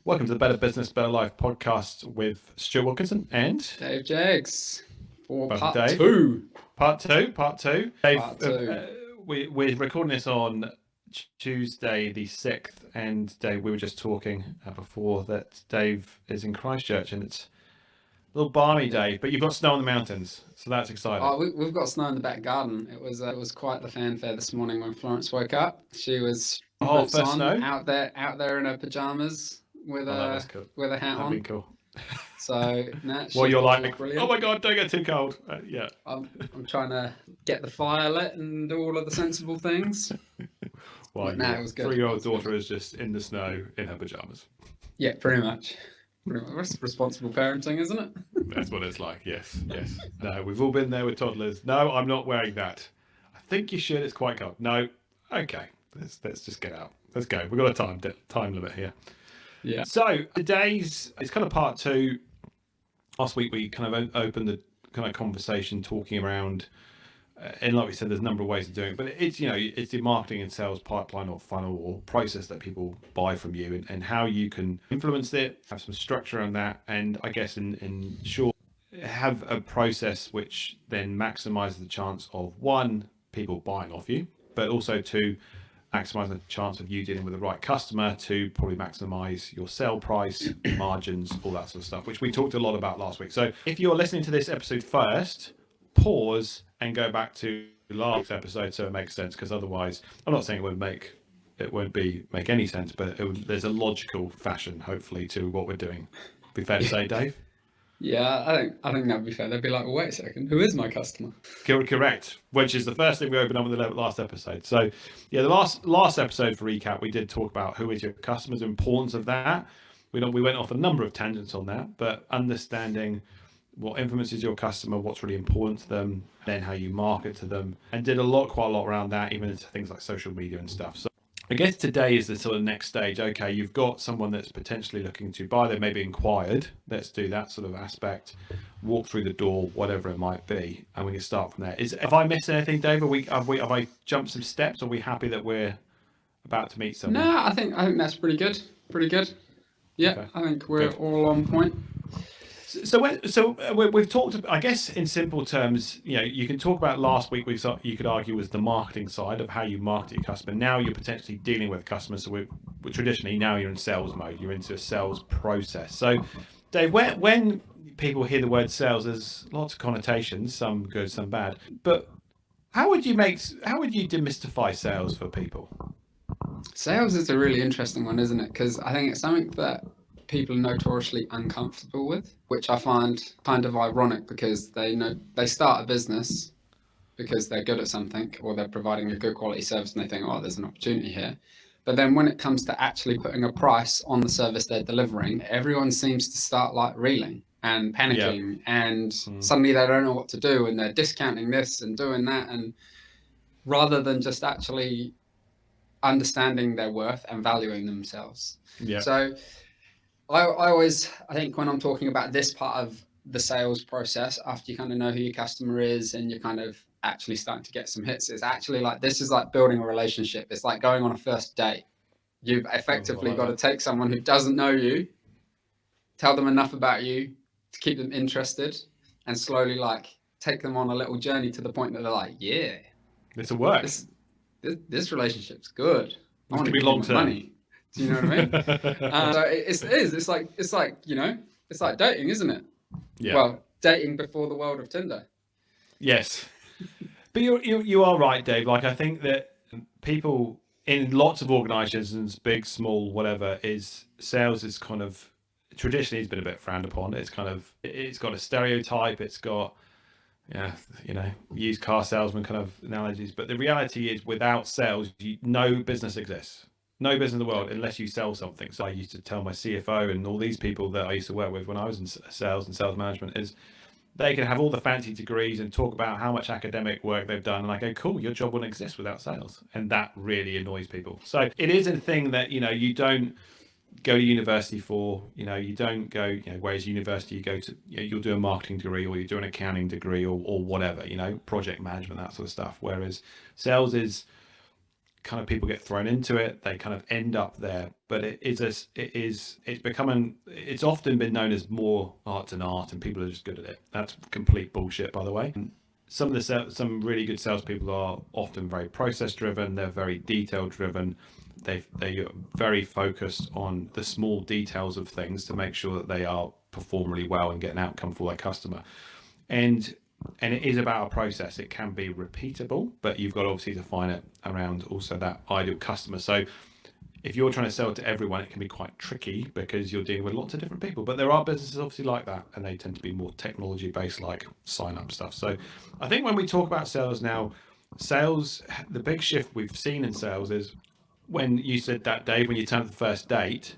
Welcome to the Better Business, Better Life podcast with Stuart Wilkinson and Dave Jags for welcome, part Dave. two. Part two. Dave, Part two. We're recording this on Tuesday the 6th, and Dave, we were just talking before that Dave is in Christchurch, and it's a little balmy day, but you've got snow on the mountains, so that's exciting. Oh, we've got snow in the back garden. It was quite the fanfare this morning when Florence woke up. She was boots first on, snow? out there in her pajamas with Cool. with a hat That'd on. be cool. So Well, you're like, brilliant. oh my God, don't get too cold. Yeah. I'm trying to get the fire lit and do all of the sensible things. Well, No, it was good. 3-year-old daughter is just in the snow in her pajamas. Yeah, pretty much. That's responsible parenting, isn't it? That's what it's like. Yes. No, we've all been there with toddlers. No, I'm not wearing that. I think you should. It's quite cold. No. Okay. Let's just get out. Let's go. We've got a time limit here. Yeah. So it's kind of part two. Last week we kind of opened the kind of conversation talking around, and like we said, there's a number of ways of doing it, but it's the marketing and sales pipeline or funnel or process that people buy from you, and how you can influence it, have some structure on that, and I guess in short, have a process which then maximizes the chance of one, people buying off you, but also two, maximize the chance of you dealing with the right customer to probably maximize your sale price, margins, all that sort of stuff, which we talked a lot about last week. So if you're listening to this episode first, pause and go back to last episode so it makes sense, because otherwise, I'm not saying it won't make any sense, but there's a logical fashion, hopefully, to what we're doing. Be fair to say, Dave? Yeah, I think that'd be fair. They'd be like, well, wait a second, who is my customer? Correct, which is the first thing we opened up in the last episode. So, yeah, the last episode, for recap, we did talk about who is your customer, the importance of that. We went off a number of tangents on that, but understanding what influences your customer, what's really important to them, then how you market to them, and did quite a lot around that, even into things like social media and stuff. So I guess today is the sort of next stage. Okay, you've got someone that's potentially looking to buy, they maybe inquired. Let's do that sort of aspect, walk through the door, whatever it might be, and we can start from there. Have I missed anything, Dave? Have I jumped some steps? Are we happy that we're about to meet someone? No, I think that's pretty good. Yeah, okay. I think we're all on point. So we've talked, I guess, in simple terms, you can talk about last week, you could argue was the marketing side of how you market your customer. Now you're potentially dealing with customers. So we're traditionally, now you're in sales mode. You're into a sales process. So Dave, when people hear the word sales, there's lots of connotations, some good, some bad. But how would you demystify sales for people? Sales is a really interesting one, isn't it? Because I think it's something that people are notoriously uncomfortable with, which I find kind of ironic, because they start a business because they're good at something or they're providing a good quality service and they think, oh, there's an opportunity here. But then when it comes to actually putting a price on the service they're delivering, everyone seems to start like reeling and panicking, and suddenly they don't know what to do, and they're discounting this and doing that, and rather than just actually understanding their worth and valuing themselves. Yeah. So I think when I'm talking about this part of the sales process, after you kind of know who your customer is and you're kind of actually starting to get some hits, it's actually like, this is like building a relationship. It's like going on a first date. You've effectively got to take someone who doesn't know you, tell them enough about you to keep them interested, and slowly like take them on a little journey to the point that they're like, yeah, this will work. This relationship's good. This could be long term. Money. Do you know what I mean? So it's like it's like dating, isn't it? Yeah. Well, dating before the world of Tinder. Yes, but you are right, Dave. Like, I think that people in lots of organisations, big, small, whatever, sales is kind of traditionally has been a bit frowned upon. It's got a stereotype. It's got used car salesman kind of analogies. But the reality is, without sales, no business exists. No business in the world unless you sell something. So I used to tell my CFO and all these people that I used to work with when I was in sales and sales management is they can have all the fancy degrees and talk about how much academic work they've done. And I go, cool, your job wouldn't exist without sales. And that really annoys people. So it is a thing that, you don't go to university for, you don't go, whereas university you go to, you'll do a marketing degree or you do an accounting degree or whatever, project management, that sort of stuff. Whereas sales is kind of people get thrown into it, they kind of end up there. But it's often been known as more art than art, and people are just good at it. That's complete bullshit, by the way. Some really good salespeople are often very process driven. They're very detail driven. They are very focused on the small details of things to make sure that they are perform really well and get an outcome for their customer. And it is about a process. It can be repeatable, but you've got obviously to find it around also that ideal customer. So if you're trying to sell to everyone, it can be quite tricky because you're dealing with lots of different people. But there are businesses obviously like that, and they tend to be more technology based, like sign up stuff. So I think when we talk about sales now, the big shift we've seen in sales is when you said that, Dave, when you turn up the first date.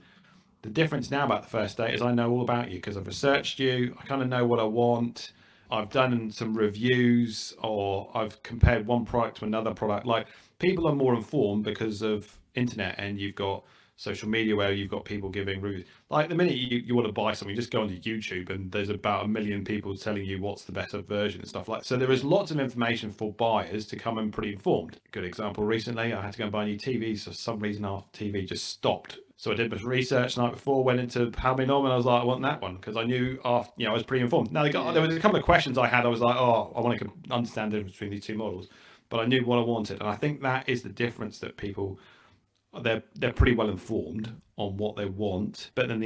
The difference now about the first date is I know all about you because I've researched you. I kind of know what I want. I've done some reviews, or I've compared one product to another product. Like, people are more informed because of internet, and you've got social media where you've got people giving reviews. Like, the minute you want to buy something, you just go onto YouTube and there's about 1 million people telling you what's the better version and stuff like. So there is lots of information for buyers to come and pretty informed. Good example, recently I had to go and buy a new TV. So for some reason our TV just stopped. So I did my research the night before, went into how many normal, and I was like, I want that one, because I knew after, I was pretty informed. Now there was a couple of questions I had. I was like, oh, I want to understand the difference between these two models, but I knew what I wanted, and I think that is the difference, that people they're pretty well informed on what they want. But then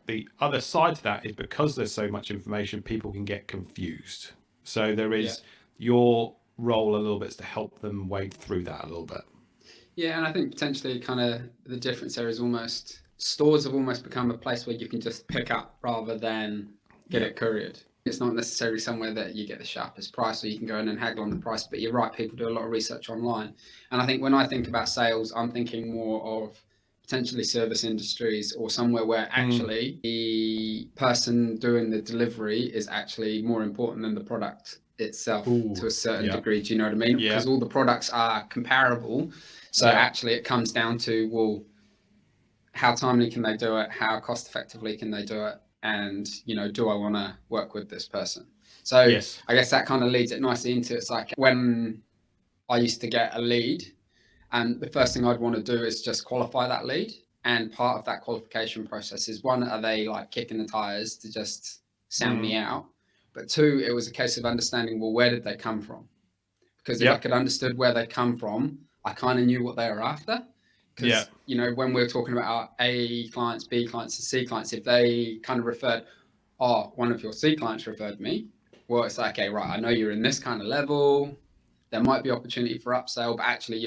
the other side to that is, because there's so much information, people can get confused. So there is your role a little bit is to help them wade through that a little bit. Yeah, and I think potentially kind of the difference there is almost stores have almost become a place where you can just pick up rather than get it couriered. It's not necessarily somewhere that you get the sharpest price, or you can go in and haggle on the price, but you're right, people do a lot of research online. And I think when I think about sales, I'm thinking more of potentially service industries, or somewhere where actually the person doing the delivery is actually more important than the product itself to a certain degree. Do you know what I mean? Because all the products are comparable. So actually it comes down to, well, how timely can they do it? How cost effectively can they do it? And, do I want to work with this person? So I guess that kind of leads it nicely into, it's like when I used to get a lead, and the first thing I'd want to do is just qualify that lead. And part of that qualification process is, one, are they like kicking the tires to just sound me out? But two, it was a case of understanding, well, where did they come from? Because if I could understood where they come from, I kind of knew what they were after. Because, when we're talking about our A clients, B clients, and C clients, if they kind of referred, one of your C clients referred me, well, it's like, okay, right, I know you're in this kind of level. There might be opportunity for upsell, but actually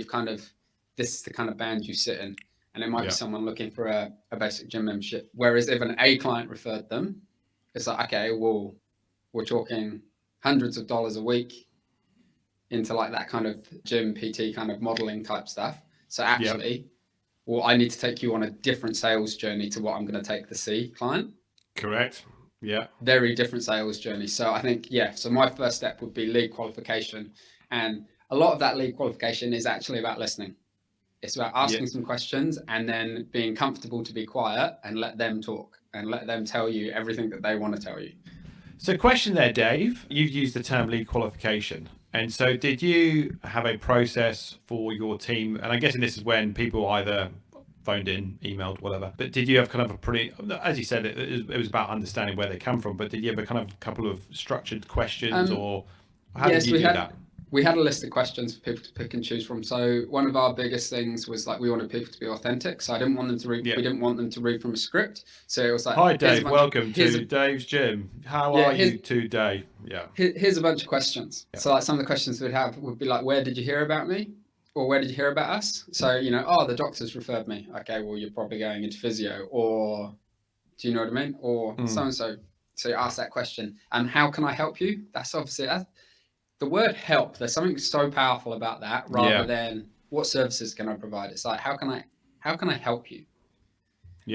this is the kind of band you sit in. And it might be someone looking for a basic gym membership. Whereas if an A client referred them, it's like, okay, well, we're talking hundreds of dollars a week into like that kind of gym PT kind of modeling type stuff. So actually, well, I need to take you on a different sales journey to what I'm going to take the C client. Correct. Yeah. Very different sales journey. So I think, so my first step would be lead qualification. And a lot of that lead qualification is actually about listening. It's about asking some questions and then being comfortable to be quiet and let them talk and let them tell you everything that they want to tell you. So question there, Dave, you've used the term lead qualification. And so did you have a process for your team? And I'm guessing this is when people either phoned in, emailed, whatever. But did you have kind of a pretty, as you said, it was about understanding where they come from. But did you have a kind of couple of structured questions, or how did you do that? We had a list of questions for people to pick and choose from. So one of our biggest things was like, we wanted people to be authentic. So I didn't want them to read. We didn't want them to read from a script. So it was like, hi Dave, welcome to Dave's gym. How are you today? Here's a bunch of questions. So like some of the questions we'd have would be like, where did you hear about me? Or where did you hear about us? So, the doctors referred me. Okay, well, you're probably going into physio, or do you know what I mean? Or so-and-so. So you ask that question. And how can I help you? That's obviously the word help. There's something so powerful about that, rather than what services can I provide? It's like, how can I help you?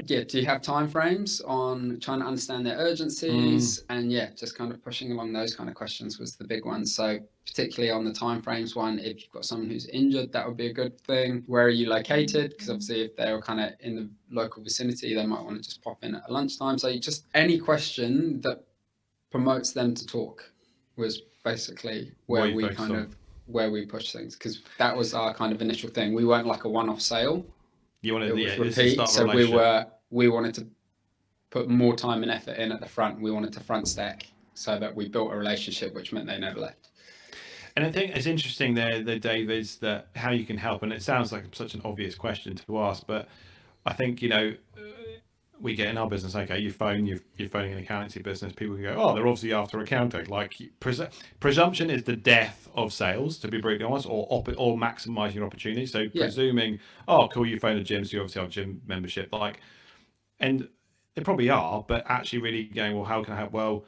Do you have time frames on trying to understand their urgencies? And just kind of pushing along those kind of questions was the big one. So particularly on the time frames one, if you've got someone who's injured, that would be a good thing. Where are you located? Because obviously if they're kind of in the local vicinity, they might want to just pop in at lunchtime. So just any question that promotes them to talk was basically where we kind of where we push things, because that was our kind of initial thing. We weren't like a one-off sale. You want It to, was it's the repeat. start of a So relationship. we wanted to put more time and effort in at the front. We wanted to front stack so that we built a relationship, which meant they never left. And I think it's interesting there, Dave, is that how you can help. And it sounds like such an obvious question to ask, but I think, we get in our business, okay, you're phoning an accountancy business, people can go, oh, they're obviously after accounting. Like, presumption is the death of sales, to be brutally honest, or maximising your opportunity. So Yeah. presuming, oh, cool, you phone a gym, so you obviously have a gym membership. Like, and they probably are, but actually really going, well, how can I help? Well,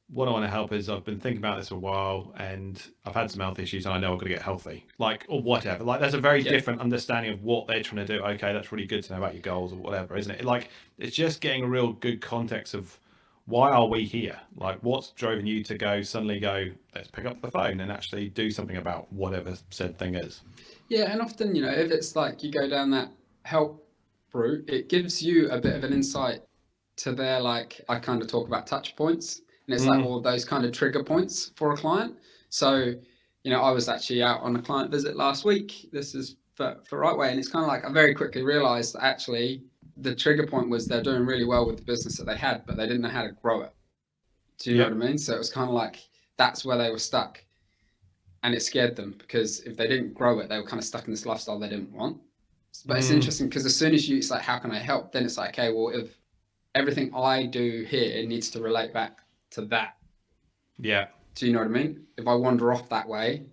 what I want to help is I've been thinking about this for a while and I've had some health issues and I know I've got to get healthy, like, or whatever. Like, there's a very Yeah. different understanding of what they're trying to do. Okay, that's really good to know about your goals or whatever, isn't it? Like, it's just getting a real good context of why are we here? Like, what's driving you to suddenly go, let's pick up the phone and actually do something about whatever said thing is. Yeah, and often, if it's like you go down that help route, it gives you a bit of an insight to their, like, I kind of talk about touch points, and it's like Mm, all those kind of trigger points for a client. So, I was actually out on a client visit last week. This is for Right Way, and it's kind of like I very quickly realized that actually the trigger point was they're doing really well with the business that they had, but they didn't know how to grow it. Do you know what I yep. mean? So it was kind of like that's where they were stuck, and it scared them because if they didn't grow it, they were kind of stuck in this lifestyle they didn't want. But it's Mm, interesting because as soon as it's like, how can I help? Then it's like, okay, well, if everything I do here needs to relate back to that. yeah. Do you know what I mean? If I wander off that way,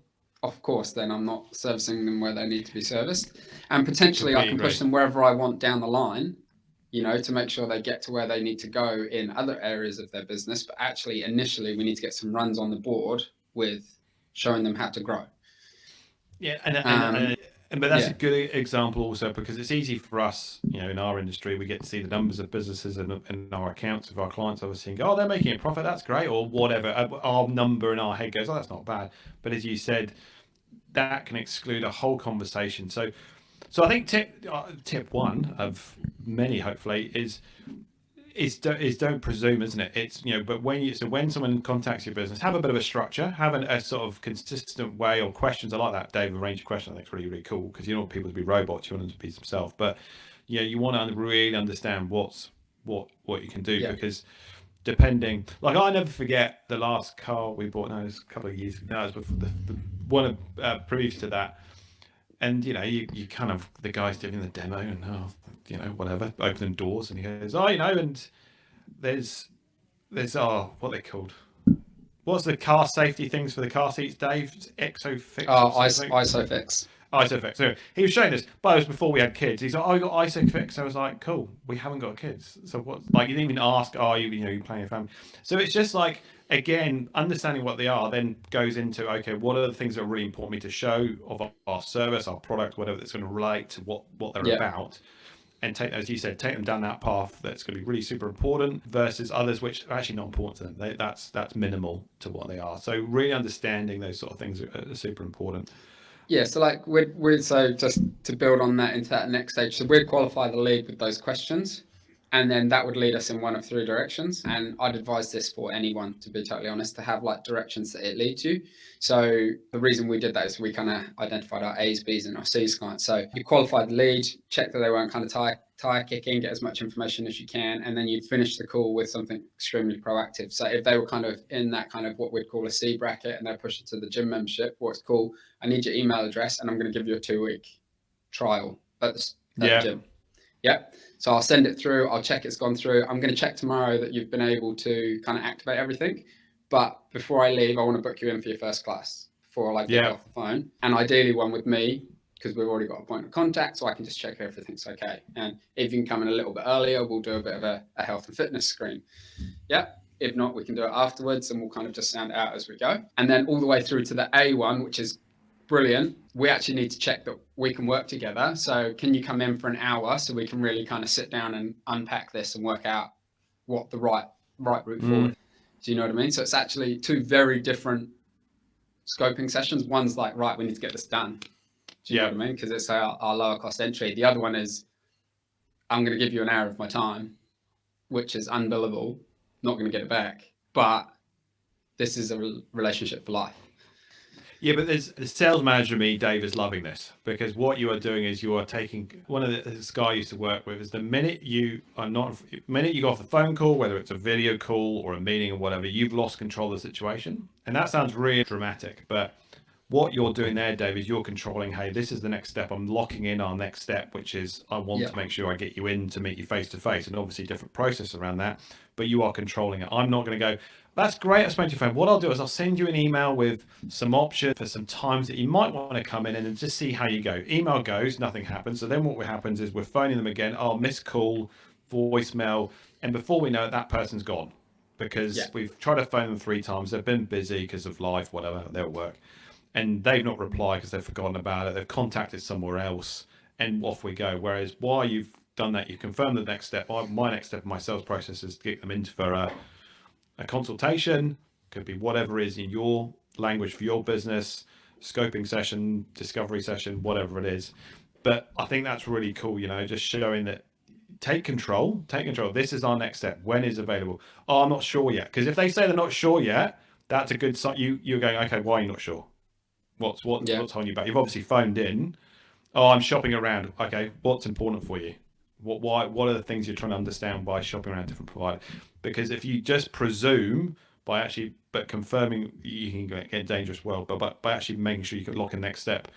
of course, then I'm not servicing them where they need to be serviced. And potentially I Completely can push agree. them wherever I want down the line, to make sure they get to where they need to go in other areas of their business. But actually, initially, we need to get some runs on the board with showing them how to grow. Yeah, and Um, but that's a yeah, good example also because it's easy for us, in our industry, we get to see the numbers of businesses and our accounts of our clients, obviously, and go, oh, they're making a profit, that's great, or whatever. Our number in our head goes, oh, that's not bad. But as you said, that can exclude a whole conversation. So I think tip one of many, hopefully, is don't presume, isn't it? It's but when someone contacts your business, have a bit of a structure, have a sort of consistent way or questions. I like that, Dave. A range of questions, I think, is really, really cool because you don't want people to be robots. You want them to be themselves, but you want to really understand what you can do yeah, because depending, like, I never forget the last car we bought. No, it was a couple of years ago. No, it was before the one previous to that. And you kind of, the guy's doing the demo and whatever, opening doors, and he goes, oh, and there's what are they called? What's the car safety things for the car seats, Dave? Exofix or something? ISOFix. Isofix. So he was showing us, but it was before we had kids. He's like, oh, you got Isofix. I was like, cool. We haven't got kids. So what? Like, you didn't even ask, are you planning a family? So it's just like, again, understanding what they are then goes into, okay, what are the things that are really important to me to show of our service, our product, whatever, that's going to relate to what they're Yeah. about, and take, as you said, take them down that path that's going to be really super important versus others which are actually not important to them. That's minimal to what they are. So really understanding those sort of things are super important. Yeah, so like we'd so just to build on that into that next stage, so we'd qualify the lead with those questions, and then that would lead us in one of three directions. And I'd advise this for anyone, to be totally honest, to have like directions that it leads you. So the reason we did that is we kind of identified our A's, B's, and our C's clients. So you qualify the lead, check that they weren't kind of tire kicking, get as much information as you can, and then you'd finish the call with something extremely proactive. So if they were kind of in that kind of what we'd call a C bracket and they're pushing to the gym membership, what's cool, I need your email address and I'm going to give you a 2-week trial at the Yeah, gym. Yep. So I'll send it through. I'll check it's gone through. I'm going to check tomorrow that you've been able to kind of activate everything. But before I leave, I want to book you in for your first class before I get yeah, off the phone. And ideally one with me because we've already got a point of contact, so I can just check everything's okay. And if you can come in a little bit earlier, we'll do a bit of a health and fitness screen. Yeah. If not, we can do it afterwards and we'll kind of just sound it out as we go. And then all the way through to the A one, which is brilliant. We actually need to check that we can work together. So can you come in for an hour so we can really kind of sit down and unpack this and work out what the right route mm, forward. Do you know what I mean? So it's actually two very different scoping sessions. One's like, right, we need to get this done. Do you know yeah. what I mean? Because it's our lower cost entry. The other one is, I'm going to give you an hour of my time, which is unbillable. Not going to get it back, but this is a relationship for life. Yeah, but there's the sales manager, me, Dave, is loving this, because what you are doing is you are taking one of this guy I used to work with is the minute you go off the phone call, whether it's a video call or a meeting or whatever, you've lost control of the situation. And that sounds really dramatic, but what you're doing there, Dave, is you're controlling, hey, this is the next step. I'm locking in our next step, which is I want Yeah. to make sure I get you in to meet you face to face, and obviously different process around that, but you are controlling it. I'm not going to go, that's great, I spoke to your phone. What I'll do is I'll send you an email with some options for some times that you might want to come in and just see how you go. Email goes, nothing happens. So then what happens is we're phoning them again. Oh, missed call, voicemail. And before we know it, that person's gone because we've tried to phone them 3 times. They've been busy because of life, whatever, they're at work. And they've not replied because they've forgotten about it. They've contacted somewhere else and off we go. Whereas while you've done that, you confirm the next step. My next step in my sales process is to get them into for a consultation, could be whatever is in your language for your business, scoping session, discovery session, whatever it is. But I think that's really cool, just showing that take control. This is our next step. When is available? Oh, I'm not sure yet. Because if they say they're not sure yet, that's a good sign. You're going, okay, why are you not sure? What's holding you back? You've obviously phoned in. Oh, I'm shopping around. Okay, what's important for you? What are the things you're trying to understand by shopping around different providers? Because if you just presume but confirming, you can get a dangerous world. But by actually making sure you can lock in the next step,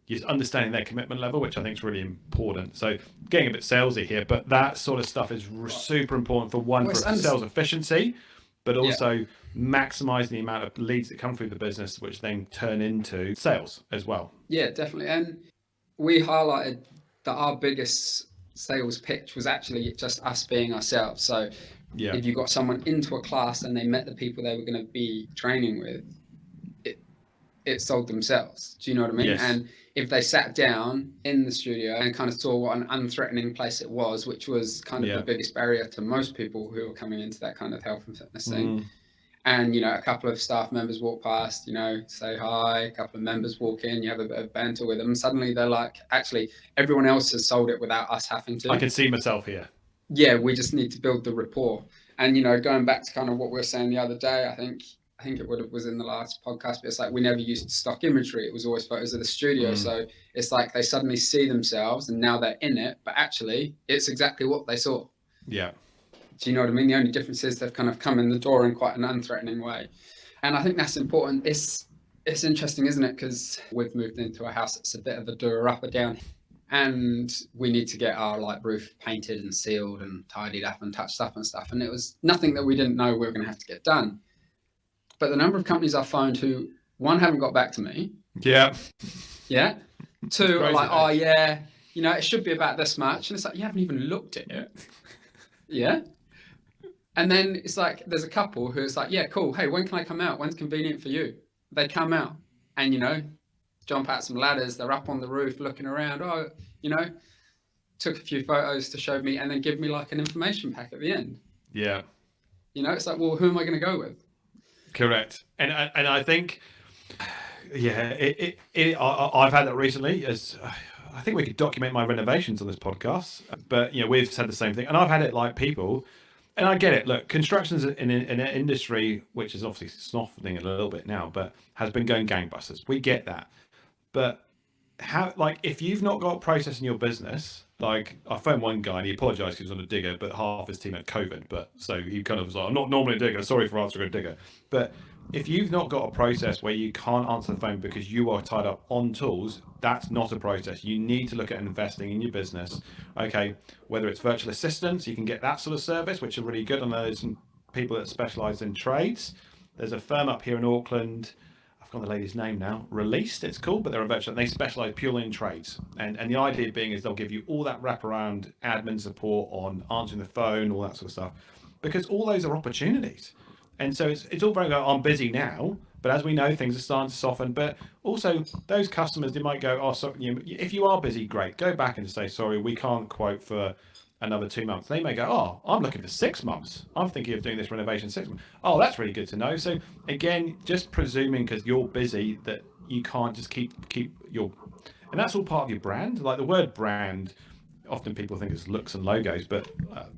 you're understanding their commitment level, which I think is really important. So getting a bit salesy here, but that sort of stuff is super important for sales efficiency, but also maximizing the amount of leads that come through the business, which then turn into sales as well. Yeah, definitely. And we highlighted that our biggest sales pitch was actually just us being ourselves. So if you got someone into a class and they met the people they were going to be training with, it sold themselves. Do you know what I mean? Yes. And if they sat down in the studio and kind of saw what an unthreatening place it was, which was kind of the biggest barrier to most people who are coming into that kind of health and fitness thing. And, a couple of staff members walk past, say hi, a couple of members walk in, you have a bit of banter with them. And suddenly they're like, actually, everyone else has sold it without us having to. I can see myself here. Yeah, we just need to build the rapport. And, going back to kind of what we were saying the other day, I think it was in the last podcast, but it's like we never used stock imagery. It was always photos of the studio. So it's like they suddenly see themselves and now they're in it, but actually it's exactly what they saw. Yeah. Do you know what I mean? The only difference is they've kind of come in the door in quite an unthreatening way. And I think that's important. It's interesting, isn't it? Because we've moved into a house that's a bit of a doer up or down. And we need to get our roof painted and sealed and tidied up and touched up and stuff. And it was nothing that we didn't know we were going to have to get done. But the number of companies I've phoned who, one, haven't got back to me. Yeah. Yeah. Two, are like, oh, yeah, it should be about this much. And it's like, you haven't even looked at it. Yeah. And then it's like, there's a couple who's like, yeah, cool. Hey, when can I come out? When's convenient for you? They come out and, jump out some ladders. They're up on the roof looking around. Oh, took a few photos to show me and then give me like an information pack at the end. Yeah. It's like, well, who am I going to go with? Correct. And I think, I've had that recently as I think we could document my renovations on this podcast, but we've said the same thing. And I've had it like people, and I get it. Look, construction's in an industry which is obviously softening a little bit now, but has been going gangbusters. We get that. But if you've not got a process in your business, I phoned one guy and he apologized because he was on a digger, but half his team had COVID. But so he kind of was like, I'm not normally a digger. Sorry for answering a digger. But if you've not got a process where you can't answer the phone because you are tied up on tools, that's not a process. You need to look at investing in your business. Okay, whether it's virtual assistants, you can get that sort of service, which are really good. I know there's some people that specialize in trades. There's a firm up here in Auckland, I've forgotten the lady's name now, Released it's called, but they're a virtual, they specialize purely in trades. And the idea being is they'll give you all that wraparound admin support on answering the phone, all that sort of stuff, because all those are opportunities. And so it's all very good. I'm busy now, but as we know, things are starting to soften. But also, those customers, they might go, oh, so if you are busy, great. Go back and say, sorry, we can't quote for another 2 months. They may go, oh, I'm looking for 6 months. I'm thinking of doing this renovation 6 months. Oh, that's really good to know. So again, just presuming because you're busy that you can't just keep your, and that's all part of your brand. Like the word brand, often people think it's looks and logos, but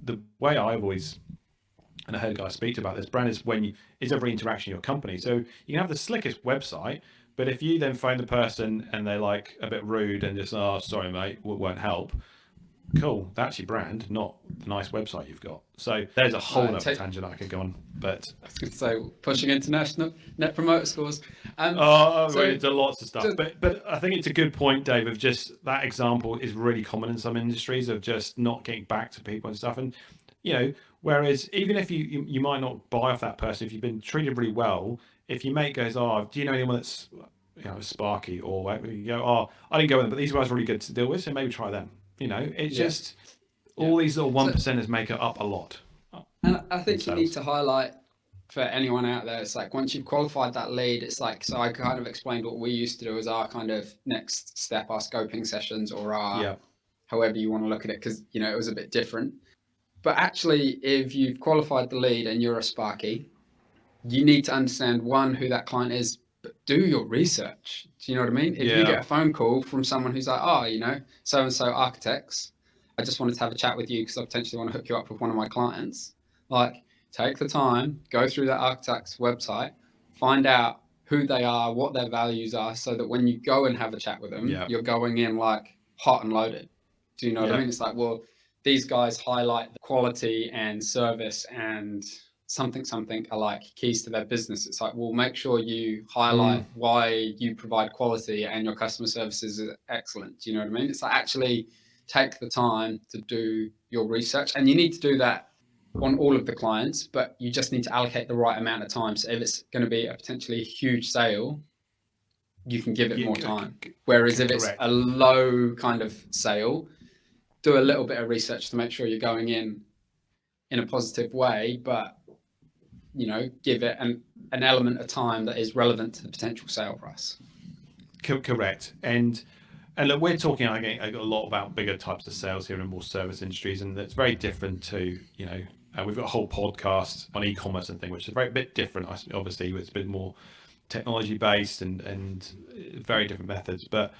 the way I've always, and I heard a guy speak about this, brand is when it's every interaction in your company. So you can have the slickest website, But if you then phone the person and they're like a bit rude and just, oh, sorry, mate, won't help. Cool, that's your brand, not the nice website you've got. So there's a whole other tangent I could go on, but I was going to say pushing international net promoter scores. Into lots of stuff. But I think it's a good point, Dave, of just that example is really common in some industries of just not getting back to people and stuff. And whereas even if you might not buy off that person, if you've been treated really well, if your mate goes, oh, do you know anyone that's sparky, or you go, oh, I didn't go with them, but these guys are really good to deal with, so maybe try them. It's just all these little 1%ers make it up a lot. And I think you need to highlight for anyone out there, it's like once you've qualified that lead, it's like, so I kind of explained what we used to do as our kind of next step, our scoping sessions, or our however you want to look at it, because it was a bit different. But actually, if you've qualified the lead and you're a Sparky, you need to understand, one, who that client is, but do your research. Do you know what I mean? If you get a phone call from someone who's like, oh, so-and-so architects, I just wanted to have a chat with you because I potentially want to hook you up with one of my clients. Like, take the time, go through that architect's website, find out who they are, what their values are, so that when you go and have a chat with them, you're going in like hot and loaded. Do you know what I mean? It's like, well, these guys highlight the quality and service and something are like keys to their business. It's like, well, make sure you highlight why you provide quality and your customer service is excellent. Do you know what I mean? It's like, actually take the time to do your research, and you need to do that on all of the clients, but you just need to allocate the right amount of time. So if it's going to be a potentially huge sale, you can give it more time. Whereas if it's a low kind of sale, do a little bit of research to make sure you're going in a positive way, but give it an element of time that is relevant to the potential sale price. Correct. And look, we're talking a lot about bigger types of sales here in more service industries, and it's very different to, we've got a whole podcast on e-commerce and things, which is a very bit different. Obviously, it's a bit more technology based and very different methods. But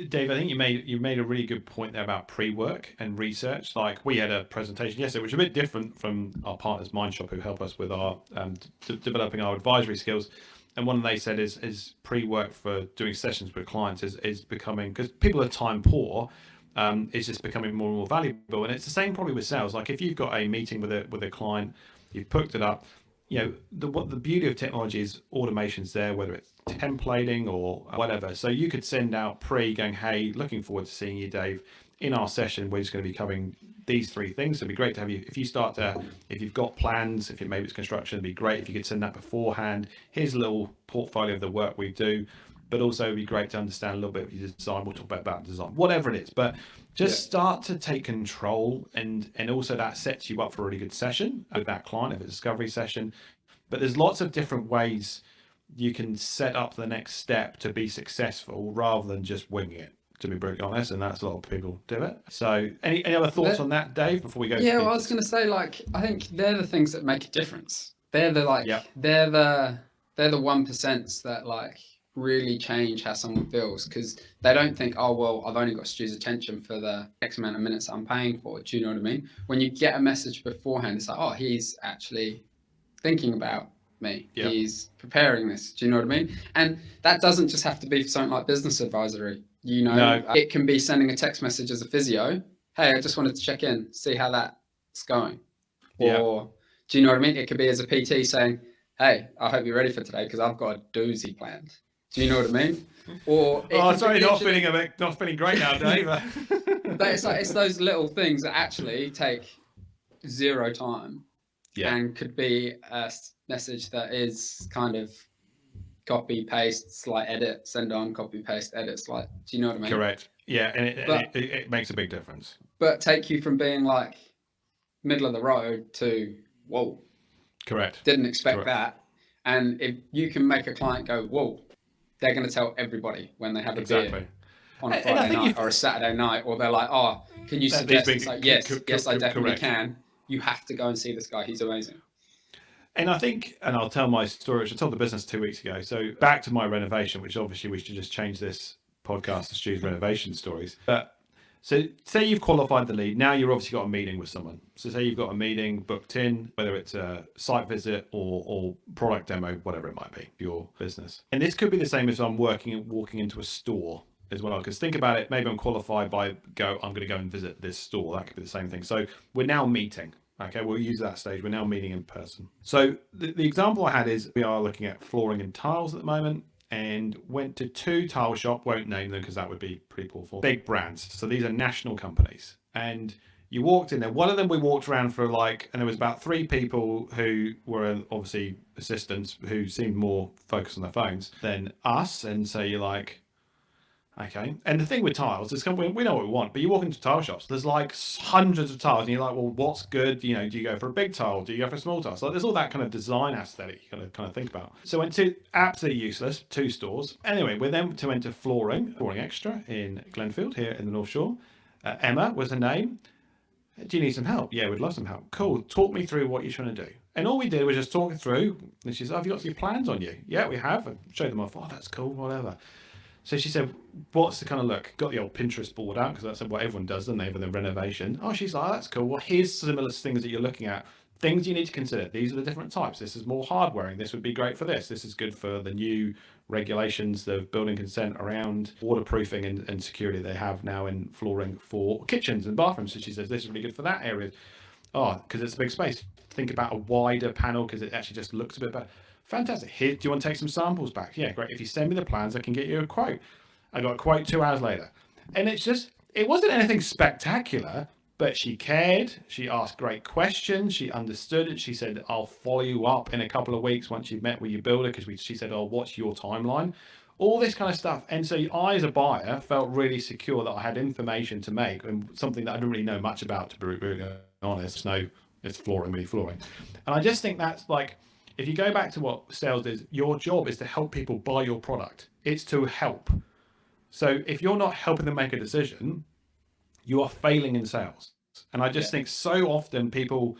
Dave, I think you made a really good point there about pre-work and research. Like, we had a presentation yesterday, which is a bit different from our partners, Mindshop, who help us with our developing our advisory skills. And one they said is pre-work for doing sessions with clients is becoming, because people are time poor, it's just becoming more and more valuable. And it's the same probably with sales. Like, if you've got a meeting with a client, you've booked it up, the beauty of technology is automation's there, whether it's templating or whatever. So you could send out going, hey, looking forward to seeing you, Dave. In our session, we're just going to be covering these 3 things. So it'd be great to have you, if you've got plans, maybe it's construction, it'd be great if you could send that beforehand. Here's a little portfolio of the work we do, but also it'd be great to understand a little bit of your design. We'll talk about design, whatever it is, but just start to take control, and also that sets you up for a really good session with that client, if it's a discovery session. But there's lots of different ways you can set up the next step to be successful rather than just winging it, to be brutally honest, and that's a lot of people do it. So any other thoughts on that, Dave, before we go? Yeah, well, I was going to say, like, I think they're the things that make a difference. They're the they're the 1% that like really change how someone feels, because they don't think, oh, well, I've only got Stu's attention for the X amount of minutes I'm paying for. Do you know what I mean? When you get a message beforehand, it's like, oh, he's actually thinking about me. He's preparing this. Do you know what I mean? And that doesn't just have to be for something like business advisory. It can be sending a text message as a physio. Hey, I just wanted to check in, see how that's going. Or do you know what I mean? It could be as a PT saying, hey, I hope you're ready for today because I've got a doozy planned. Do you know what I mean? Or sorry, not feeling great now, Dave. But it's those little things that actually take 0 time. And could be a message that is kind of copy, paste, slight edit, send on, copy, paste, edit, slight. Do you know what I mean? Correct. Yeah, and it makes a big difference. But take you from being like middle of the road to, whoa. Correct. Didn't expect that. And if you can make a client go, whoa, they're going to tell everybody when they have a beer on a Friday night or a Saturday night, or they're like, oh, can you suggest? It's like, yes, I definitely can. You have to go and see this guy. He's amazing. And I think, and I'll tell my story, which I told the business 2 weeks ago. So back to my renovation, which obviously we should just change this podcast to Stu's renovation stories. But So say you've qualified the lead. Now you've obviously got a meeting with someone. So say you've got a meeting booked in, whether it's a site visit or product demo, whatever it might be for your business. And this could be the same as I'm walking into a store as well. Because think about it, maybe I'm qualified I'm going to go and visit this store. That could be the same thing. So we're now meeting. Okay, we'll use that stage. We're now meeting in person. So the example I had is we are looking at flooring and tiles at the moment, and went to 2 tile shop, won't name them because that would be pretty poor form, big brands. So these are national companies. And you walked in there. One of them we walked around for and there was about 3 people who were obviously assistants who seemed more focused on their phones than us. And so you're like, okay. And the thing with tiles is we know what we want, but you walk into tile shops, there's like hundreds of tiles, and you're like, well, what's good? Do you go for a big tile? Do you go for a small tile? So there's all that kind of design aesthetic you kind of think about. So went to absolutely useless 2 stores. Anyway, we then went to flooring extra in Glenfield here in the North Shore. Emma was her name. Do you need some help? Yeah, we'd love some help. Cool. Talk me through what you're trying to do. And all we did was just talk it through. And she said, have you got some plans on you? Yeah, we have. I showed them off. Oh, that's cool. Whatever. So she said, what's the kind of look? Got the old Pinterest board out because that's what everyone does, don't they, with a renovation. Oh, she's like, oh, that's cool. Well, here's similar things that you're looking at. Things you need to consider. These are the different types. This is more hard wearing. This would be great for this. This is good for the new regulations, the building consent around waterproofing and security they have now in flooring for kitchens and bathrooms. So she says, this is really good for that area. Oh, because it's a big space. Think about a wider panel because it actually just looks a bit better. Fantastic. Here, do you want to take some samples back? Yeah, great. If you send me the plans, I can get you a quote. I got a quote 2 hours later. And it wasn't anything spectacular, but she cared. She asked great questions. She understood it. She said, I'll follow you up in a couple of weeks once you've met with your builder, because she said, oh, what's your timeline? All this kind of stuff. And so I, as a buyer, felt really secure that I had information to make, and something that I didn't really know much about, to be really honest. No, it's flooring, really flooring. And I just think that's like, if you go back to what sales is, your job is to help people buy your product. It's to help. So if you're not helping them make a decision, you are failing in sales. And I just think so often people,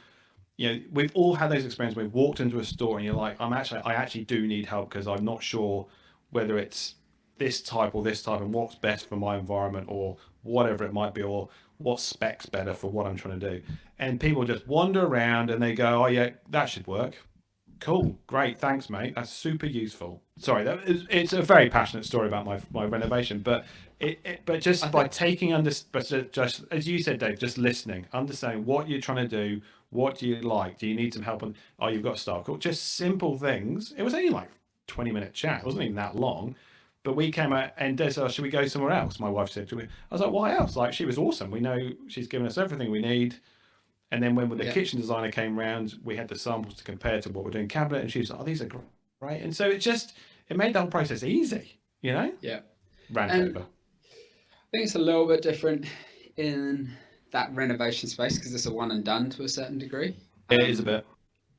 we've all had those experiences. We've walked into a store and you're like, I actually do need help because I'm not sure whether it's this type or this type and what's best for my environment or whatever it might be, or what spec's better for what I'm trying to do. And people just wander around and they go, oh yeah, that should work. Cool, great, thanks, mate. That's super useful. Sorry, it's a very passionate story about my renovation, but taking just as you said, Dave, just listening, understanding what you're trying to do, what do you like, do you need some help on? Oh, you've got staff. Cool, just simple things. It was only like 20-minute chat. It wasn't even that long, but we came out and Des said, should we go somewhere else? My wife said to me. I was like, why else? Like, she was awesome. We know she's given us everything we need. And then when the kitchen designer came round, we had the samples to compare to what we're doing in cabinet, and she was like, oh, these are great. And so it made the whole process easy, Yeah. Rant over. I think it's a little bit different in that renovation space because it's a one and done to a certain degree. It is a bit.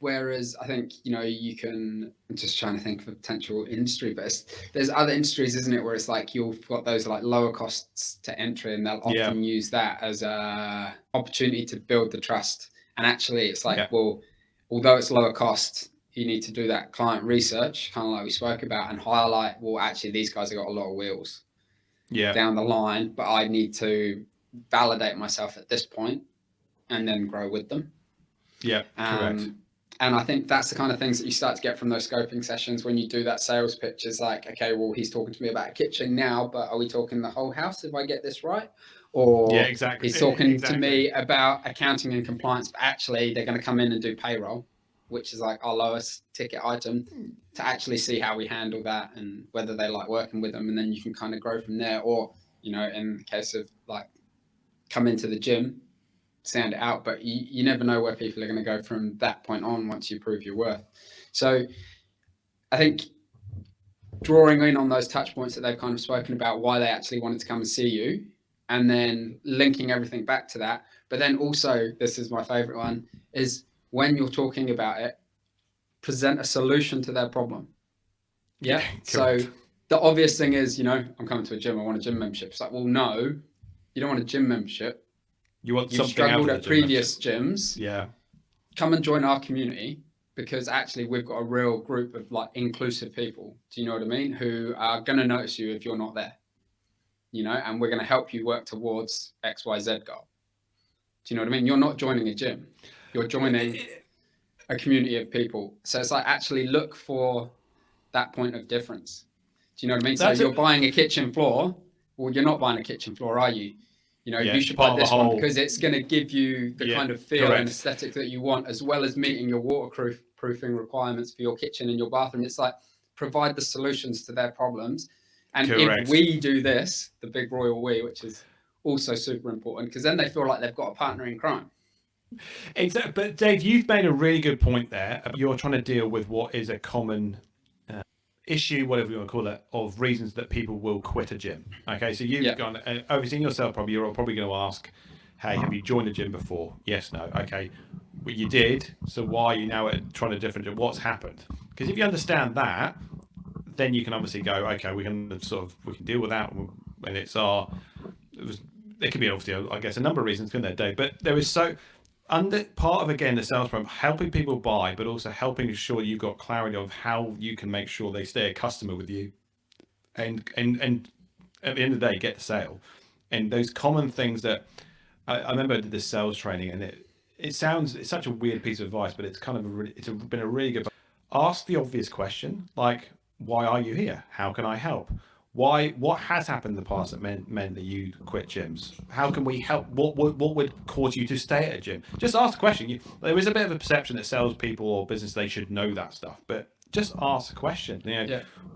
Whereas I think, you can, I'm just trying to think of a potential industry, but there's other industries, isn't it, where it's like you've got those like lower costs to entry and they'll often use that as a opportunity to build the trust. And actually it's like, well, although it's lower cost, you need to do that client research, kind of like we spoke about, and highlight, well, actually these guys have got a lot of wheels down the line, but I need to validate myself at this point and then grow with them. Yeah, correct. And I think that's the kind of things that you start to get from those scoping sessions when you do that sales pitch. Is like, okay, well, he's talking to me about a kitchen now, but are we talking the whole house if I get this right? Or exactly. He's talking to me about accounting and compliance, but actually they're going to come in and do payroll, which is like our lowest ticket item, to actually see how we handle that and whether they like working with them. And then you can kind of grow from there. Or, in the case of like come into the gym, sound it out, but you never know where people are going to go from that point on once you prove your worth. So I think drawing in on those touch points that they've kind of spoken about, why they actually wanted to come and see you, and then linking everything back to that. But then also, this is my favorite one, is when you're talking about it, present a solution to their problem. Yeah. So the obvious thing is, I'm coming to a gym, I want a gym membership. It's like, well, no, you don't want a gym membership. You want You've something struggled out of at the previous gyms. Yeah. Come and join our community, because actually we've got a real group of like inclusive people. Do you know what I mean? Who are going to notice you if you're not there. and we're going to help you work towards XYZ goal. Do you know what I mean? You're not joining a gym. You're joining a community of people. So it's like, actually look for that point of difference. Do you know what I mean? So you're buying a kitchen floor. Well, you're not buying a kitchen floor, are you? You should buy this one because it's going to give you the kind of feel and aesthetic that you want, as well as meeting your waterproofing requirements for your kitchen and your bathroom. It's like, provide the solutions to their problems. And if we do this, the big royal we, which is also super important, because then they feel like they've got a partner in crime. Exactly. But Dave, you've made a really good point there. You're trying to deal with what is a common issue, whatever you want to call it, of reasons that people will quit a gym. Okay, so you've gone, overseeing yourself, you're probably going to ask, hey, have you joined a gym before? Yes, no. Okay, well, you did. So why are you now trying a different gym? What's happened? Because if you understand that, then you can obviously go, okay, we can deal with that. And there could be obviously, I guess, a number of reasons, couldn't there, Dave? But there is part of, again, the sales program, helping people buy, but also helping ensure you've got clarity of how you can make sure they stay a customer with you, and at the end of the day, get the sale. And those common things that I remember I did this sales training, and it's such a weird piece of advice, but it's kind of been a really good. Ask the obvious question, like, why are you here? How can I help? What has happened in the past that meant that you quit gyms? How can we help? What would cause you to stay at a gym? Just ask the question. There is a bit of a perception that salespeople or business, they should know that stuff, but just ask the question.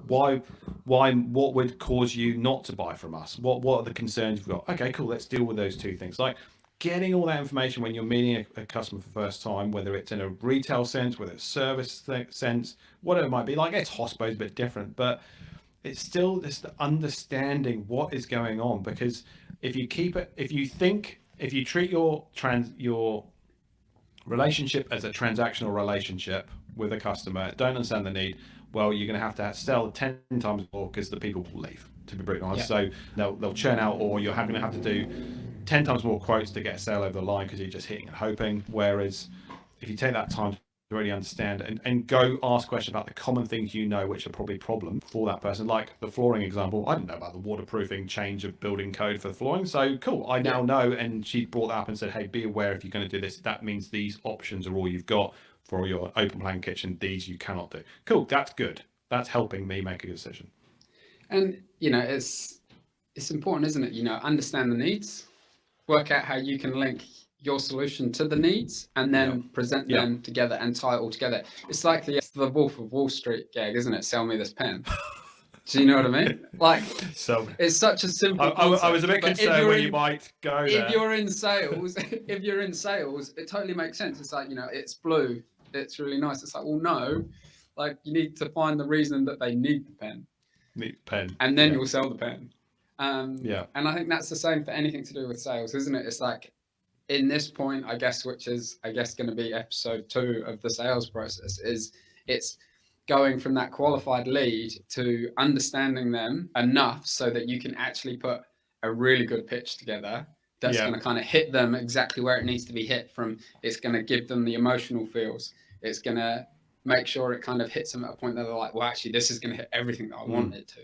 Why? What would cause you not to buy from us? What are the concerns you've got? Okay, cool. Let's deal with those two things. Like, getting all that information when you're meeting a customer for the first time, whether it's in a retail sense, whether it's service sense, whatever it might be. Like, it's hospos a bit different, but it's still just understanding what is going on. Because if you treat your relationship as a transactional relationship with a customer, don't understand the need, well, you're going to have to sell 10 times more because the people will leave, to be brutally honest. So they'll churn out, or you're going to have to do 10 times more quotes to get a sale over the line because you're just hitting and hoping. Whereas if you take that time to really understand and go ask questions about the common things which are probably problem for that person, like the flooring example. I didn't know about the waterproofing change of building code for the flooring, so cool, I now know. And she brought that up and said, hey, be aware, if you're going to do this, that means these options are all you've got for your open plan kitchen. These you cannot do. Cool, that's good. That's helping me make a decision. And it's important, isn't it? Understand the needs, work out how you can link your solution to the needs, and then present them together and tie it all together. It's like the Wolf of Wall Street gag, isn't it? Sell me this pen. Do you know what I mean? Like, so it's such a simple concept. I was a bit concerned when you might go there. If you're in sales, it totally makes sense. It's like, it's blue, it's really nice. It's like, well, no, like, you need to find the reason that they need the pen. And then you'll sell the pen. And I think that's the same for anything to do with sales, isn't it? It's like, in this point, I guess, which is, going to be episode 2 of the sales process, is it's going from that qualified lead to understanding them enough so that you can actually put a really good pitch together that's going to kind of hit them exactly where it needs to be hit from. It's going to give them the emotional feels. It's going to make sure it kind of hits them at a point that they're like, well, actually, this is going to hit everything that I want it to.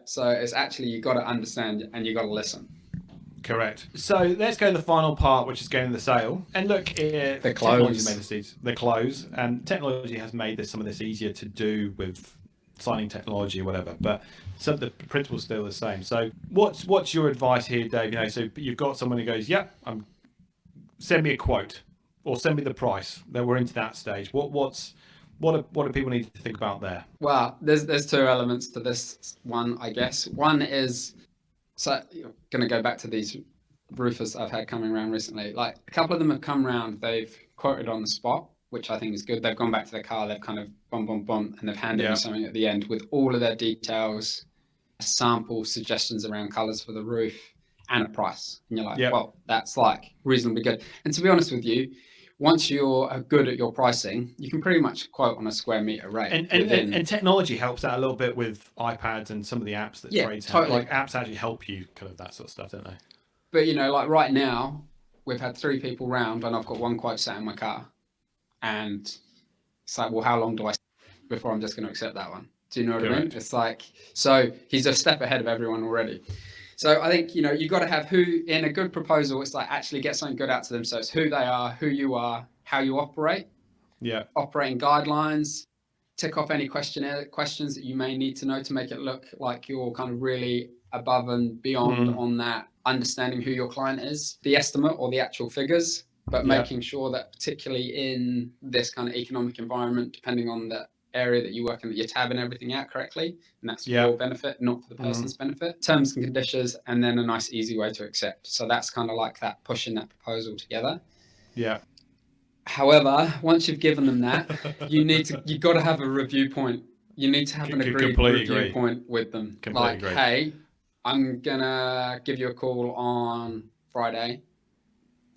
So it's actually, you got to understand and you got to listen. Correct. So let's go to the final part, which is getting the sale. And look, the close. The close. And technology has made some of this easier to do with signing technology or whatever, but some of the principles still the same. So what's your advice here, Dave? So you've got someone who goes, send me a quote or send me the price. That we're into that stage. What do people need to think about there? Well, there's 2 elements to this one, I guess. One is, so you're going to go back to these roofers I've had coming around recently. Like, a couple of them have come around, they've quoted on the spot, which I think is good. They've gone back to their car, they've kind of and they've handed me something at the end with all of their details, sample suggestions around colours for the roof, and a price. And you're like, well, that's like reasonably good. And to be honest with you, once you're good at your pricing, you can pretty much quote on a square meter rate. And technology helps out a little bit with iPads and some of the apps that trades have. Like, apps actually help you kind of that sort of stuff, don't they? But like right now, we've had 3 people round and I've got 1 quote sat in my car. And it's like, well, how long do I before I'm just going to accept that one? Do you know what I mean? Correct. It's like, so he's a step ahead of everyone already. So I think, you got to have who in a good proposal. It's like actually get something good out to them. So it's who they are, who you are, how you operate, Yeah. operating guidelines, tick off any questions that you may need to know to make it look like you're kind of really above and beyond on that, understanding who your client is, the estimate or the actual figures, but making sure that particularly in this kind of economic environment, depending on the area that you work in, that you're tabbing everything out correctly, and that's for your benefit, not for the person's benefit. Terms and conditions, and then a nice easy way to accept. So that's kind of like that, pushing that proposal together. Yeah. However, once you've given them that, you've got to have a review point. You need to have an agreed review point with them. Like, hey, I'm gonna give you a call on Friday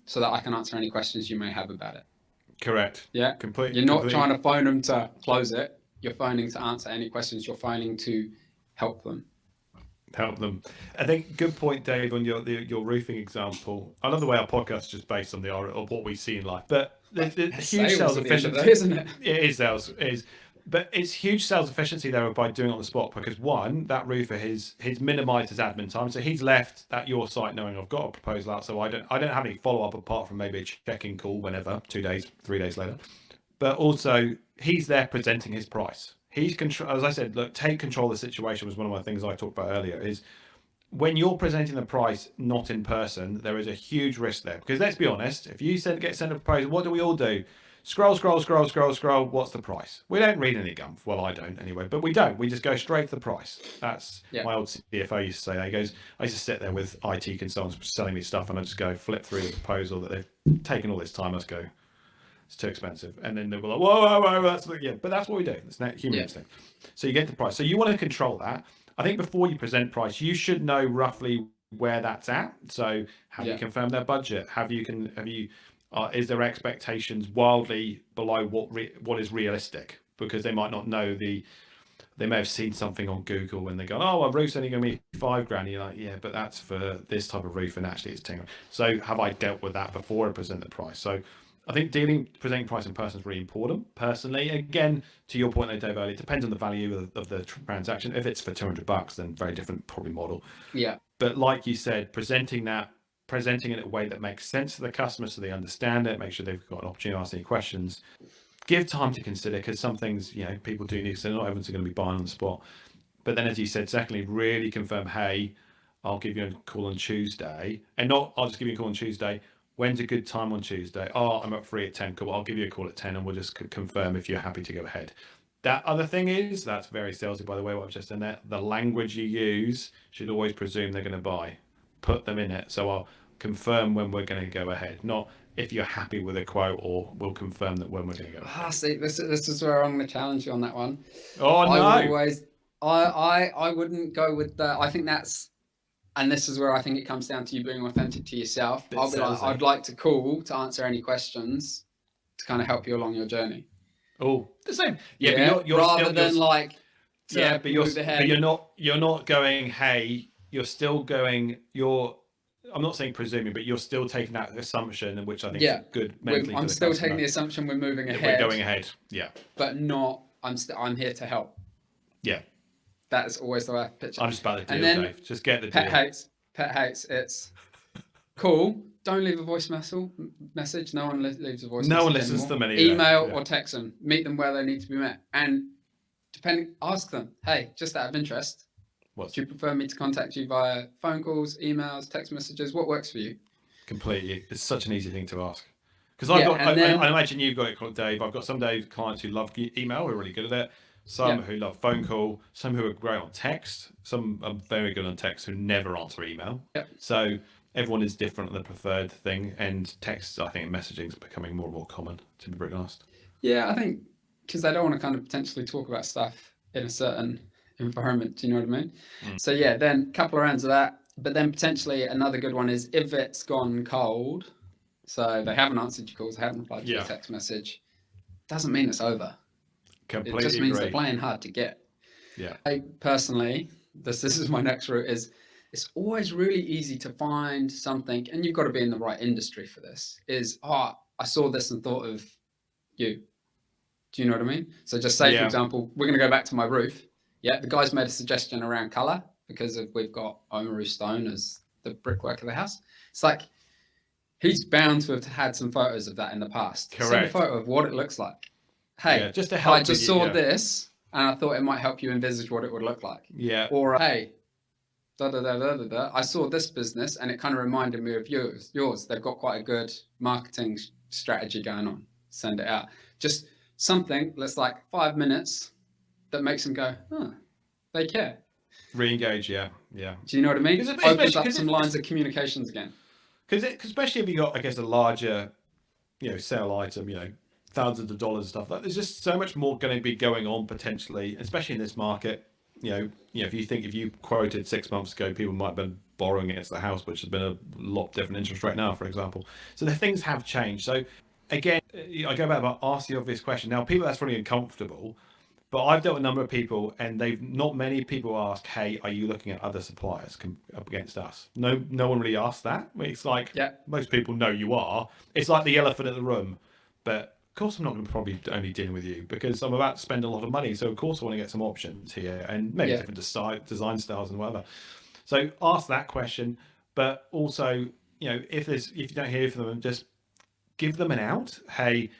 so that I can answer any questions you may have about it. Correct. Yeah. You're not trying to phone them to close it. You're phoning to answer any questions. You're phoning to help them. I think good point, Dave, on your roofing example. I love the way our podcast is just based on of what we see in life, but the huge sales efficiency, isn't it? It is sales, but it's huge sales efficiency there by doing it on the spot, because one, that roofer he's minimised his admin time, so he's left at your site knowing I've got a proposal out, so I don't have any follow up apart from maybe a check-in call whenever, 2 days, 3 days later. But also he's there presenting his price. He's control, as I said, look, take control of the situation was one of my things I talked about earlier. Is when you're presenting the price not in person, there is a huge risk there, because let's be honest, if you get sent a proposal, what do we all do? Scroll. What's the price? We don't read any gumph. Well, I don't anyway, but we don't. We just go straight to the price. That's my old CFO used to say. He goes, I used to sit there with IT consultants selling me stuff, and I just go flip through the proposal that they've taken all this time. Let's go. It's too expensive, and then they were like, whoa, that's but that's what we do. It's not human instinct. So you get the price. So you want to control that. I think before you present price, you should know roughly where that's at. So have you confirmed their budget? Is their expectations wildly below what is realistic? Because they might not know they may have seen something on Google and they go, oh, a roof's only going to be $5,000. And you're like, yeah, but that's for this type of roof, and actually it's $10,000. So have I dealt with that before I present the price? So I think presenting price in person is really important. Personally, again, to your point, Dave, earlier, it depends on the value of the transaction. If it's for $200, then very different probably model. Yeah. But like you said, presenting it in a way that makes sense to the customer so they understand it, make sure they've got an opportunity to ask any questions, give time to consider, because some things, people do need, so not everyone's going to be buying on the spot. But then, as you said, secondly, really confirm, hey, I'll give you a call on Tuesday, and not I'll just give you a call on Tuesday. When's a good time on Tuesday? Oh, I'm up free at 10. Cool. I'll give you a call at 10 and we'll just confirm if you're happy to go ahead. That other thing is, that's very salesy, by the way, what I've just done there. The language you use should always presume they're going to buy. Put them in it. So I'll confirm when we're going to go ahead. Not if you're happy with a quote, or we'll confirm that when we're going to go ahead. See, this is where I'm going to challenge you on that one. Oh, no. I wouldn't go with that. I think that's, and this is where I think it comes down to you being authentic to yourself. I'll be like, I'd like to call to answer any questions to kind of help you along your journey. Oh, the same. Yeah, but you're rather still, than like, but you're not going, hey, you're still going, I'm not saying presuming, but you're still taking that assumption, which I think is good mentally. I'm still taking the assumption we're moving ahead. We're going ahead. Yeah. But not, I'm here to help. Yeah. That is always the way I picture. I'm just about the deal, Dave. Just get the deal. Pet hates. It's cool. Don't leave a voice message. No one leaves a voice message. No one listens to them anymore. Email or text them. Meet them where they need to be met. And ask them, hey, just out of interest, do you prefer me to contact you via phone calls, emails, text messages? What works for you? Completely. It's such an easy thing to ask. Because I imagine you've got it, Dave. I've got some clients who love email, who are really good at it. Some who love phone call, some who are great on text, some are very good on text who never answer email. Yep. So everyone is different on the preferred thing, and text, I think, messaging is becoming more and more common, to be brutally honest. Yeah, I think because they don't want to kind of potentially talk about stuff in a certain environment. Do you know what I mean? So yeah, then a couple of rounds of that, but then potentially another good one is if it's gone cold, so they haven't answered your calls, they haven't replied to your text message, doesn't mean it's over. Completely it just means they're playing hard to get. Yeah. I personally, this is my next route, is it's always really easy to find something, and you've got to be in the right industry for this, is, I saw this and thought of you. Do you know what I mean? So just say, for example, we're going to go back to my roof. Yeah, the guy's made a suggestion around colour because we've got Oamaru stone as the brickwork of the house. It's like he's bound to have had some photos of that in the past. Correct. Send a photo of what it looks like. Hey, just to help I just saw this and I thought it might help you envisage what it would look like. Yeah. Or hey, I saw this business and it kind of reminded me of yours. They've got quite a good marketing strategy going on. Send it out. Just something that's like 5 minutes that makes them go, they care. Re-engage, yeah. Do you know what I mean? Opens up some lines of communications again. Because especially if you got, I guess, a larger, sale item, thousands of dollars and stuff, like there's just so much more going to be going on potentially, especially in this market. If you quoted 6 months ago, people might have been borrowing against the house, which has been a lot different interest rate now, for example. So the things have changed. So again, I go back about ask the obvious question. Now, people that's really uncomfortable, but I've dealt with a number of people, and not many people ask, "Hey, are you looking at other suppliers up against us?" No one really asks that. It's like most people know you are. It's like the elephant in the room. But of course, I'm not going to probably only dealing with you because I'm about to spend a lot of money. So of course, I want to get some options here and maybe different design styles and whatever. So ask that question, but also, if you don't hear from them, just give them an out. Hey,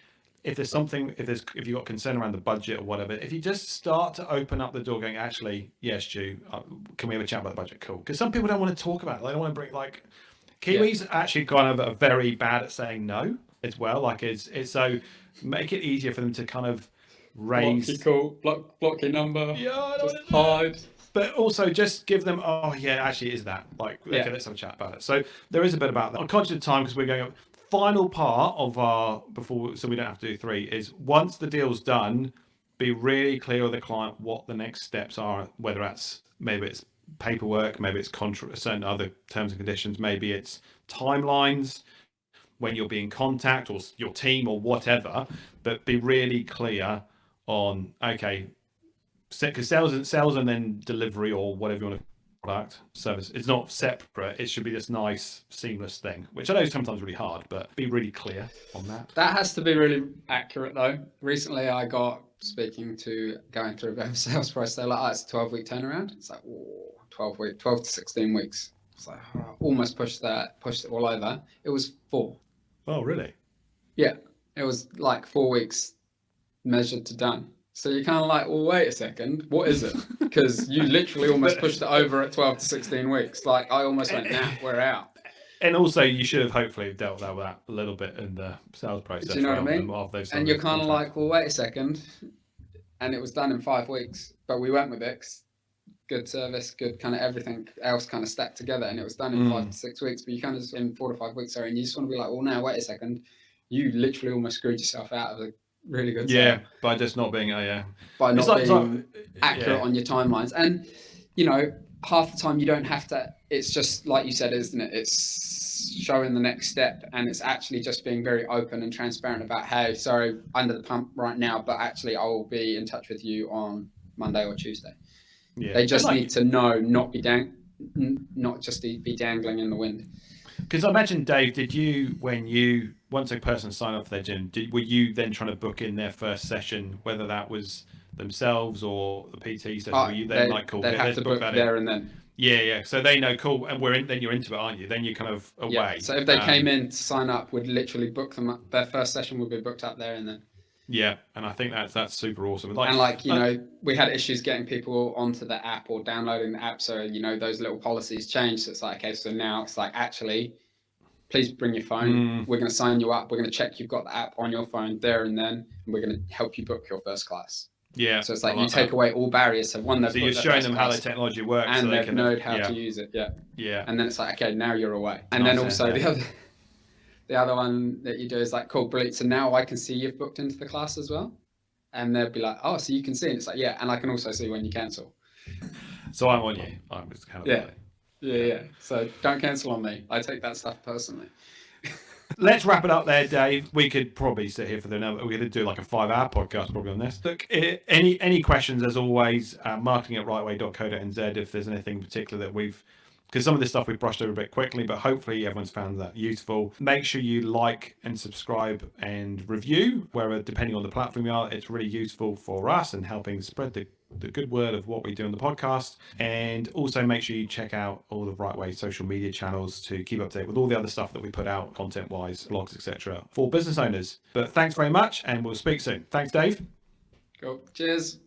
if you've got concern around the budget or whatever, if you just start to open up the door going, actually, yes, Stu, can we have a chat about the budget? Cool. Because some people don't want to talk about it. They don't want to bring Kiwis actually kind of are very bad at saying no as well. Like it's so make it easier for them to kind of raise. Block your number. Yeah, just hide. But also just give them, actually it is that. Okay, let's have a chat about it. So there is a bit about that. I'm conscious of time because we're going up. Final part of so we don't have to do 3 is once the deal's done, be really clear with the client what the next steps are, whether maybe it's paperwork, maybe it's certain other terms and conditions, maybe it's timelines, when you'll be in contact or your team or whatever, but be really clear on, okay, because sales and then delivery or whatever you want to product service, it's not separate. It should be this nice seamless thing, which I know is sometimes really hard, but be really clear on that. That has to be really accurate though. Recently I got going through a bit of a sales process. They're like, it's a 12-week turnaround. It's like 12 to 16 weeks. It's like almost pushed it all over. It was 4. Oh really? Yeah, it was like 4 weeks measured to done. So you're kind of like, well, wait a second, what is it? Because you literally almost pushed it over at 12 to 16 weeks. Like I almost went, we're out. And also you should have hopefully dealt with that a little bit in the sales process. Do you know what I mean? And you're kind of like, well, wait a second. And it was done in 5 weeks, but we went with it. 'Cause good service, good kind of everything else kind of stacked together. And it was done in 5 to 6 weeks, but you kind of in 4 to 5 weeks, and you just want to be like, well, now, wait a second. You literally almost screwed yourself out of a really good sale. By just not being by not being accurate on your timelines. And half the time you don't have to, it's just like you said, isn't it? It's showing the next step, and it's actually just being very open and transparent about, hey, sorry, under the pump right now, but actually I will be in touch with you on Monday or Tuesday. They just need to know, not just be dangling in the wind. Because I imagine, Dave, once a person signed up for their gym, were you then trying to book in their first session, whether that was themselves or the PT session? Were you then cool? They have to book that there and then. Yeah. So they know, cool, and then you're into it, aren't you? Then you're kind of away. Yeah. So if they came in to sign up, would literally book them up. Their first session would be booked up there and then. Yeah, and I think that's super awesome. We had issues getting people onto the app or downloading the app. So, those little policies changed. So it's like, okay, so now it's like, actually, please bring your phone. We're going to sign you up. We're going to check you've got the app on your phone there and then. And we're going to help you book your first class. Yeah. So it's like you take away all barriers. So you're showing them how the technology works. And so they've known how to use it. Yeah. Yeah. And then it's like, okay, now you're away. And then also the other one that you do is like, cool, brilliant. So now I can see you've booked into the class as well. And they'll be like, oh, so you can see. And it's like, yeah. And I can also see when you cancel. So I'm on you. I'm just accountable. Yeah. So don't cancel on me. I take that stuff personally. Let's wrap it up there, Dave. We could probably sit here for we're going to do like a 5-hour podcast probably on this. Look, any questions, as always, marketing@rightway.co.nz. If there's anything particular that we've because some of this stuff we brushed over a bit quickly, but hopefully everyone's found that useful. Make sure you like and subscribe and review wherever, depending on the platform you are. It's really useful for us and helping spread the good word of what we do on the podcast. And also make sure you check out all the Right Way social media channels to keep up to date with all the other stuff that we put out content wise, blogs, etc. for business owners. But thanks very much, and we'll speak soon. Thanks, Dave. Cool. Cheers.